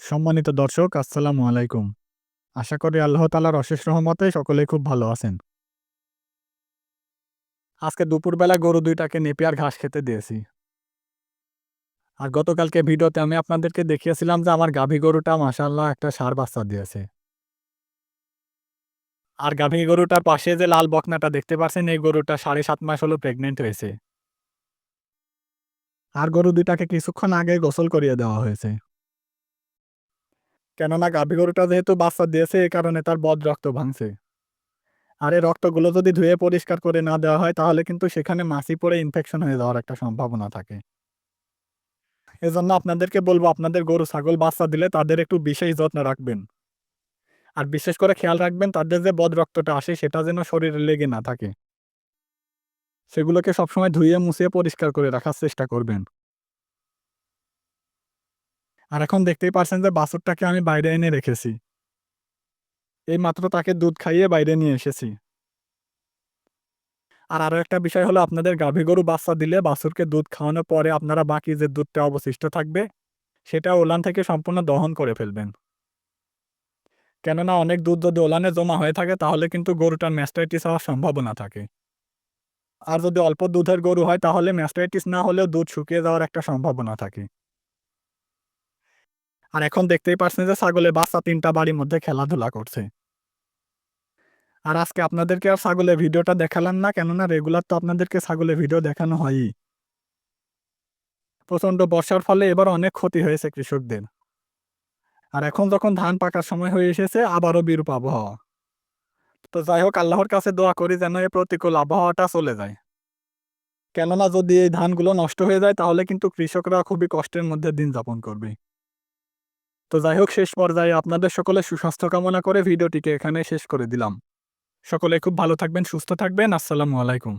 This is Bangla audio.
সম্মানিত দর্শক, আসসালামু আলাইকুম। আশা করি আল্লাহ তাআলার অশেষ রহমতে সকলেই খুব ভালো আছেন। আজকে দুপুরবেলা গরু ২ টাকে নেপিয়ার ঘাস খেতে দিয়েছি। আর গতকালকে ভিডিওতে আমি আপনাদেরকে দেখিয়েছিলাম যে আমার গাভী গরুটা মাশাআল্লাহ একটা ষাঁড় বাচ্চা দিয়েছে। আর গাভী গরুটার পাশে যে লাল বকনাটা দেখতে পাচ্ছেন এই গরুটা ৭.৫ মাস হলো প্রেগন্যান্ট হয়েছে। আর গরু ২ টাকে কিছুক্ষণ আগে গোসল করিয়ে দেওয়া হয়েছে। কেননা গাভী গরুটা যেহেতু বাচ্চা দিয়েছে এ কারণে তার বদ রক্ত ভাঙছে। আর এই রক্তগুলো যদি ধুয়ে পরিষ্কার করে না দেওয়া হয় তাহলে কিন্তু সেখানে মাছি পড়ে ইনফেকশন হয়ে যাওয়ার একটা সম্ভাবনা থাকে। এজন্য আপনাদেরকে বলব আপনাদের গরু ছাগল বাচ্চা দিলে তাদের একটু বিশেষ যত্ন রাখবেন। আর বিশেষ করে খেয়াল রাখবেন তাদের যে বদ রক্তটা আসে সেটা যেন শরীরে লেগে না থাকে। সেগুলোকে সবসময় ধুয়ে মুছিয়ে পরিষ্কার করে রাখার চেষ্টা করবেন। আর এখন দেখতেই পারছেন যে বাছুরটাকে আমি বাইরে এনে রেখেছি। এইমাত্র তাকে দুধ খাইয়ে বাইরে নিয়ে এসেছি। আর আরো একটা বিষয় হলো আপনাদের গাভী গরু বাচ্চা দিলে বাছুরকে দুধ খাওয়ানোর পরে আপনারা বাকি যে দুধটা অবশিষ্ট থাকবে সেটা ওলান থেকে সম্পূর্ণ দহন করে ফেলবেন। কেননা অনেক দুধ যদি ওলানে জমা হয়ে থাকে তাহলে কিন্তু গরুটার ম্যাস্টাইটিস হওয়ার সম্ভাবনা থাকে। আর যদি অল্প দুধের গরু হয় তাহলে ম্যাস্টাইটিস না হলেও দুধ শুকিয়ে যাওয়ার একটা সম্ভাবনা থাকে। আর এখন দেখতেই পাচ্ছেন যে ছাগলের বাচ্চা ৩ টা বাড়ির মধ্যে খেলাধুলা করছে। আর আজকে আপনাদেরকে আর ছাগলের ভিডিওটা দেখালাম না কেননা রেগুলার তো আপনাদেরকে ছাগলের ভিডিও দেখানো হয়ই। প্রচণ্ড বর্ষার ফলে এবার অনেক ক্ষতি হয়েছে কৃষকদের। আর এখন যখন ধান পাকার সময় হয়ে এসেছে আবারও বিরূপ আবহাওয়া। তো যাই হোক আল্লাহর কাছে দোয়া করি যেন এই প্রতিকূল আবহাওয়াটা চলে যায়। কেননা যদি এই ধানগুলো নষ্ট হয়ে যায় তাহলে কিন্তু কৃষকরা খুবই কষ্টের মধ্যে দিন যাপন করবে। তো যাই হোক শেষ পর্যায়ে আপনাদের সকলের সুস্বাস্থ্য কামনা করে ভিডিওটিকে এখানে শেষ করে দিলাম। সকলে খুব ভালো থাকবেন, সুস্থ থাকবেন। আসসালামু আলাইকুম।